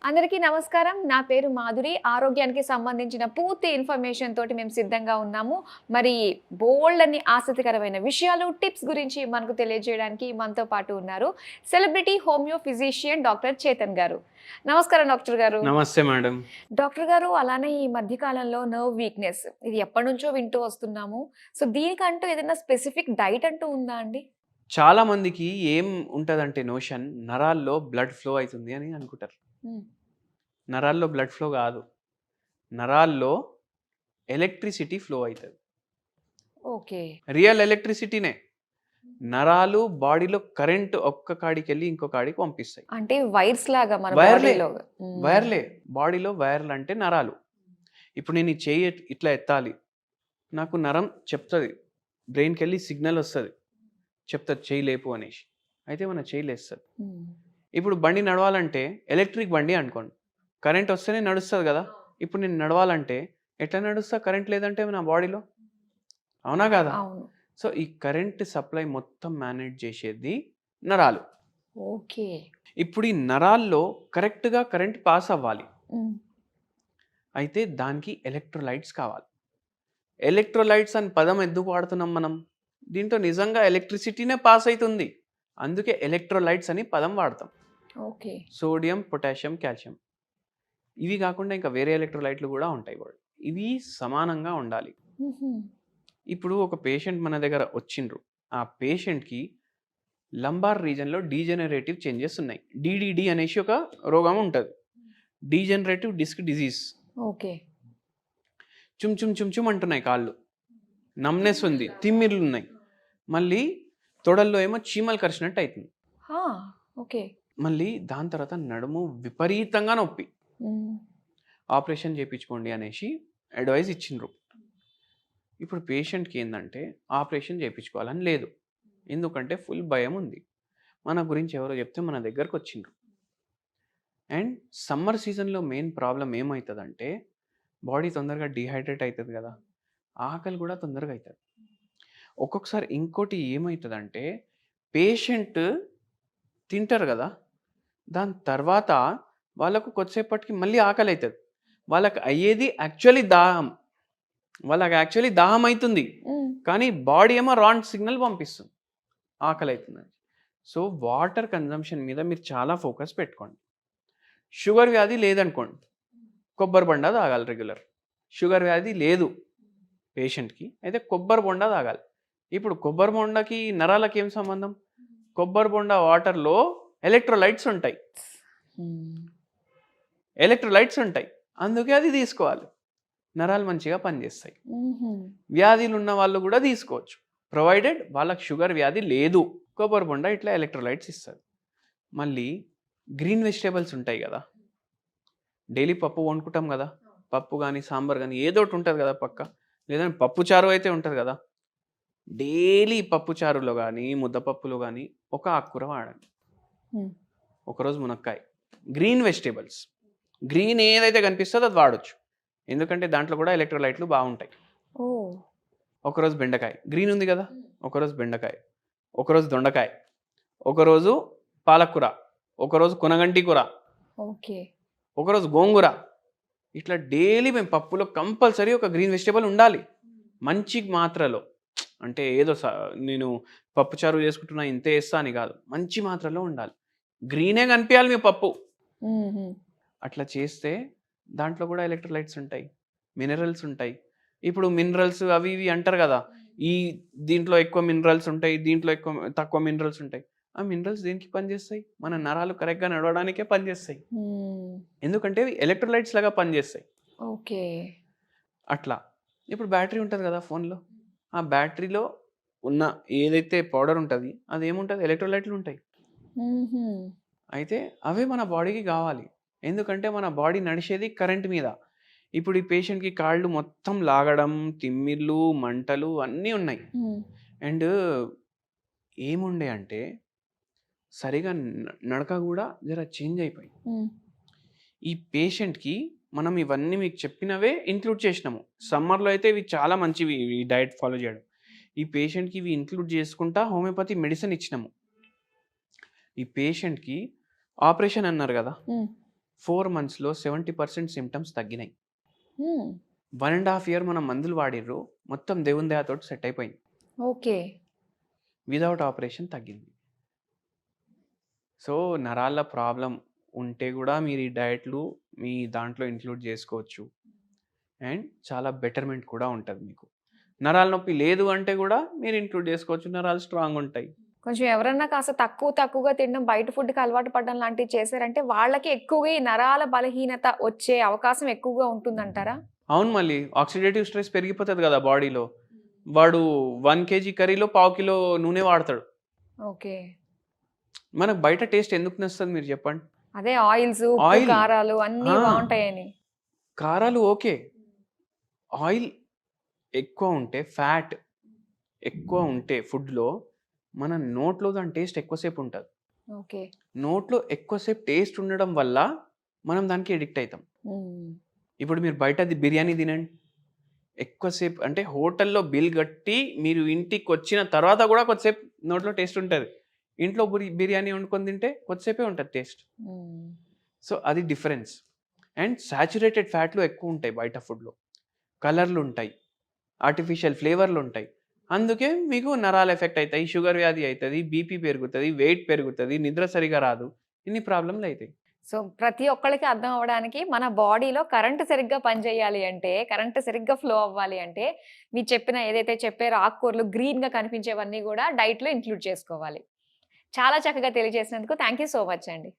అందరికీ నమస్కారం. నా పేరు మాధురి. ఆరోగ్యానికి సంబంధించిన పూర్తి ఇన్ఫర్మేషన్ తోటి మేము సిద్ధంగా ఉన్నాము. మరి బోలెడన్ని ఆసక్తికరమైన విషయాలు, టిప్స్ గురించి మనకు తెలియజేయడానికి మనతో పాటు ఉన్నారు celebrity homeo physician doctor Chetan గారు. నమస్కారం డాక్టర్ గారు. నమస్తే మేడం. డాక్టర్ గారు, అలానే ఈ మధ్య కాలంలో నర్వ్ వీక్‌నెస్ ఇది ఎప్పటినుంచో వింటూ వస్తున్నాము. సో దీనికంటూ ఏదైనా స్పెసిఫిక్ డైట్ అంటూ ఉందా అండి? చాలా మందికి ఏం ఉంటదంటే నోషన్ నరాల్లో బ్లడ్ ఫ్లో అయితుంది అని అనుకుంటారు. హ్మ్. నరాల్లో బ్లడ్ ఫ్లో కాదు. నరాల్లో ఎలక్ట్రిసిటీ ఫ్లో అవుతుంది. ఓకే. రియల్ ఎలక్ట్రిసిటీనే. నరాలు బాడీలో కరెంట్ ఒక్క కాడికి వెళ్ళి ఇంకో కాడికి పంపిస్తాయి. అంటే వైర్స్ లాగా మన వైర్లే. బాడీలో. వైర్లే. బాడీలో వైర్లు అంటే నరాలు. ఇప్పుడు నేను ఈ చెయ్యి ఇట్లా ఎత్తాలి. నాకు నరం చెప్తుంది. బ్రెయిన్కి వెళ్ళి సిగ్నల్ వస్తుంది. చెప్తుంది చెయ్యి లేపు అనేసి. అయితే మన చెయ్యి లేస్తుంది. ఇప్పుడు బండి నడవాలంటే ఎలక్ట్రిక్ బండి అనుకోండి, కరెంట్ వస్తేనే నడుస్తుంది కదా. ఇప్పుడు నేను నడవాలంటే ఎట్లా నడుస్తా కరెంట్ లేదంటే నా బాడీలో? అవునా కదా? అవును. సో ఈ కరెంట్ సప్లై మొత్తం మేనేజ్ చేసేది నరాలు. ఓకే. ఇప్పుడు ఈ నరాల్లో కరెక్ట్గా కరెంట్ పాస్ అవ్వాలి. అయితే దానికి ఎలక్ట్రోలైట్స్ కావాలి. ఎలక్ట్రోలైట్స్ అని పదం ఎందుకు వాడుతున్నాం మనం? దీంట్లో నిజంగా ఎలక్ట్రిసిటీనే పాస్ అవుతుంది. అందుకే ఎలక్ట్రోలైట్స్ అని పదం వాడతాం. ఓకే. Sodium, potassium, calcium. ఇవి కాకుండా ఇంకా వేరే ఎలక్ట్రోలైట్లు కూడా ఉంటాయి. ఇవి సమానంగా ఉండాలి. ఇప్పుడు ఒక పేషెంట్ మన దగ్గర వచ్చిండ్రు. ఆ పేషెంట్కి లంబార్ రీజన్లో డీజెనరేటివ్ చేంజెస్ ఉన్నాయి. డిడిడి అనేసి ఒక రోగం ఉంటుంది. Degenerative disc disease. ఓకే. చుమ్ చుమ్ చుమ్ చుమ్ అంటున్నాయి కాళ్ళు, నమ్నెస్ ఉంది, తిమ్మిర్లు ఉన్నాయి, మళ్ళీ తొడల్లో ఏమో చీమలు కరిచినట్టు అవుతుంది. ఓకే. మళ్ళీ దాని తర్వాత నడుము విపరీతంగా నొప్పి. ఆపరేషన్ చేయించుకోండి అనేసి అడ్వైజ్ ఇచ్చిండ్రు. ఇప్పుడు పేషెంట్కి ఏంటంటే ఆపరేషన్ చేయించుకోవాలని లేదు. ఎందుకంటే ఫుల్ భయం ఉంది. మన గురించి ఎవరో చెప్తే మన దగ్గరకు వచ్చిండ్రు. అండ్ సమ్మర్ సీజన్లో మెయిన్ ప్రాబ్లం ఏమవుతుందంటే బాడీ తొందరగా డిహైడ్రేట్ అవుతుంది కదా, ఆకలి కూడా తొందరగా అవుతుంది. ఒక్కొక్కసారి ఇంకోటి ఏమవుతుందంటే పేషెంట్ తింటారు కదా, దాని తర్వాత వాళ్ళకు కొద్దిసేపటికి మళ్ళీ ఆకలి అవుతుంది. వాళ్ళకి అయ్యేది యాక్చువల్లీ దాహం. వాళ్ళకి యాక్చువల్లీ దాహం అవుతుంది, కానీ బాడీ ఏమో రాంగ్ సిగ్నల్ పంపిస్తుంది ఆకలి అవుతుందని. సో వాటర్ కన్జంప్షన్ మీద మీరు చాలా ఫోకస్ పెట్టుకోండి. షుగర్ వ్యాధి లేదనుకోండి, కొబ్బరి బొండా తాగాలి రెగ్యులర్. షుగర్ వ్యాధి లేదు పేషెంట్కి, అయితే కొబ్బరి బొండా తాగాలి. ఇప్పుడు కొబ్బరి బొండకి నరాలకి ఏం సంబంధం? కొబ్బరి బొండా వాటర్లో ఎలక్ట్రోలైట్స్ ఉంటాయి. ఎలక్ట్రోలైట్స్ ఉంటాయి, అందుకే అది తీసుకోవాలి. నరాలు మంచిగా పనిచేస్తాయి. వ్యాధులు ఉన్న వాళ్ళు కూడా తీసుకోవచ్చు, ప్రొవైడెడ్ వాళ్ళకి షుగర్ వ్యాధి లేదు. కొబ్బరి బొండ ఇట్లా ఎలక్ట్రోలైట్స్ ఇస్తుంది. మళ్ళీ గ్రీన్ వెజిటేబుల్స్ ఉంటాయి కదా, డైలీ పప్పు వండుకుంటాం కదా, పప్పు కానీ సాంబార్ కానీ ఏదో ఒకటి ఉంటుంది కదా పక్క, లేదంటే పప్పు చారు అయితే ఉంటుంది కదా. డైలీ పప్పు చారులో కానీ ముద్దపప్పులో కానీ ఒక ఆకుకూర వాడండి. ఒకరోజు మునక్కాయ. గ్రీన్ వెజిటేబుల్స్, గ్రీన్ ఏదైతే కనిపిస్తుందో అది వాడచ్చు, ఎందుకంటే దాంట్లో కూడా ఎలక్ట్రోలైట్లు బాగుంటాయి. ఒకరోజు బెండకాయ, గ్రీన్ ఉంది కదా, ఒకరోజు బెండకాయ, ఒకరోజు దొండకాయ, ఒకరోజు పాలకూర, ఒకరోజు కొనగంటి కూర, ఒకరోజు గోంగూర. ఇట్లా డైలీ మేము పప్పులో కంపల్సరీ ఒక గ్రీన్ వెజిటేబుల్ ఉండాలి. మంచి మాత్రలో, అంటే ఏదో నేను పప్పు చారు చేసుకుంటున్నా ఇంతే వేస్తా అని కాదు, మంచి మాత్రలో ఉండాలి. గ్రీనే కనిపించాలి మీ పప్పు. అట్లా చేస్తే దాంట్లో కూడా ఎలక్ట్రోలైట్స్ ఉంటాయి, మినరల్స్ ఉంటాయి. ఇప్పుడు మినరల్స్ అవి ఇవి అంటారు కదా, ఈ దీంట్లో ఎక్కువ మినరల్స్ ఉంటాయి, దీంట్లో తక్కువ మినరల్స్ ఉంటాయి. ఆ మినరల్స్ దేనికి పనిచేస్తాయి? మన నరాలు కరెక్ట్గా నడవడానికే పనిచేస్తాయి, ఎందుకంటే ఎలక్ట్రోలైట్స్ లాగా పనిచేస్తాయి. ఓకే. అట్లా ఇప్పుడు బ్యాటరీ ఉంటుంది కదా ఫోన్లో, ఆ బ్యాటరీలో ఉన్న ఏదైతే పౌడర్ ఉంటుంది అది ఏముంటుంది? ఎలక్ట్రోలైట్లు ఉంటాయి. అయితే అవే మన బాడీకి కావాలి, ఎందుకంటే మన బాడీ నడిచేది కరెంట్ మీద. ఇప్పుడు ఈ పేషెంట్కి కాళ్ళు మొత్తం లాగడం, తిమ్మిర్లు, మంటలు అన్నీ ఉన్నాయి. అండ్ ఏముండే అంటే సరిగా నడక కూడా జర చేంజ్ అయిపోయి. ఈ పేషెంట్కి మనం ఇవన్నీ మీకు చెప్పినవే ఇంక్లూడ్ చేసినాము. సమ్మర్లో అయితే ఇవి చాలా మంచివి, ఈ డైట్ ఫాలో చేయడం. ఈ పేషెంట్కి ఇవి ఇంక్లూడ్ చేసుకుంటా హోమియోపతి మెడిసిన్ ఇచ్చినాము. ఈ పేషెంట్కి ఆపరేషన్ అన్నారు కదా, 4 monthsలో 70% సిమ్టమ్స్ తగ్గినాయి. 1.5 year మనం మందులు వాడిర్రు, మొత్తం దేవుని దయతోటి సెట్ అయిపోయింది. ఓకే. వితౌట్ ఆపరేషన్ తగ్గింది. సో నరాల ప్రాబ్లం ఉంటే కూడా మీరు ఈ డయట్లు మీ దాంట్లో ఇంక్లూడ్ చేసుకోవచ్చు. అండ్ చాలా బెటర్మెంట్ కూడా ఉంటుంది మీకు. నరాల నొప్పి లేదు అంటే కూడా మీరు ఇంక్లూడ్ చేసుకోవచ్చు, నరాలు స్ట్రాంగ్ ఉంటాయి. కొంచెం ఎవరన్నా కాస్త తక్కువగా తినడం, బయట ఫుడ్‌కి అలవాటు పడడం లాంటివి చేశారంటే వాళ్ళకి ఎక్కువగా ఈ నరాల బలహీనత వచ్చే అవకాశం ఎక్కువగా ఉంటుందంటారా? అవును, మళ్ళీ ఆక్సిడేటివ్ స్ట్రెస్ పెరిగిపోతుంది కదా బాడీలో. వాడు 1 kg కర్రీలో 1/2 kg నూనె వాడతాడు. ఓకే. మనకు బయట టేస్ట్ ఎందుకు నచ్చుతుంది మీరు చెప్పండి? అదే ఆయిల్స్, ఉప్పు, ఆయిల్. కారాలు అన్నీ ఆ. బావుంటాయని. కారాలు ఓకే. ఆయిల్ ఎక్కువ ఉంటే, ఫ్యాట్ ఎక్కువ ఉంటే ఫుడ్‌లో మన నోట్లో దాని టేస్ట్ ఎక్కువసేపు ఉంటది. ఓకే. నోట్లో ఎక్కువసేపు టేస్ట్ ఉండడం వల్ల మనం దానికి అడిక్ట్ అవుతాం. ఇప్పుడు మీరు బయటది బిర్యానీ తినండి. ఎక్కువసేపు అంటే హోటల్‌లో బిల్ కట్టి మీరు ఇంటికొచ్చిన తర్వాత కూడా కొద్దిసేపు నోట్లో టేస్ట్ ఉంటది. ఇంట్లో బిర్యానీ వండుకొని తింటే కొద్దిసేపే ఉంటది టేస్ట్. సో అది డిఫరెన్స్. అండ్ సాచురేటెడ్ ఫ్యాట్లు ఎక్కువ ఉంటాయి బయట ఫుడ్‌లో. కలర్లు ఉంటాయి, ఆర్టిఫిషియల్ ఫ్లేవర్లు ఉంటాయి. అందుకే మీకు నరాలు ఎఫెక్ట్ అవుతాయి, షుగర్ వ్యాధి అవుతుంది, బీపీ పెరుగుతుంది, వెయిట్ పెరుగుతుంది, నిద్ర సరిగా రాదు, ఇన్ని ప్రాబ్లంలు అవుతాయి. సో ప్రతి ఒక్కళ్ళకి అర్థం అవ్వడానికి మన బాడీలో కరెంట్ సరిగ్గా పనిచేయాలి అంటే, కరెంట్ సరిగ్గా ఫ్లో అవ్వాలి అంటే, మీరు చెప్పిన ఏదైతే చెప్పారో ఆకుకూరలు గ్రీన్‌గా కనిపించేవన్నీ కూడా డైట్‌లో ఇంక్లూడ్ చేసుకోవాలి. చాలా చక్కగా తెలియజేసినందుకు థ్యాంక్ యూ సో మచ్ అండి.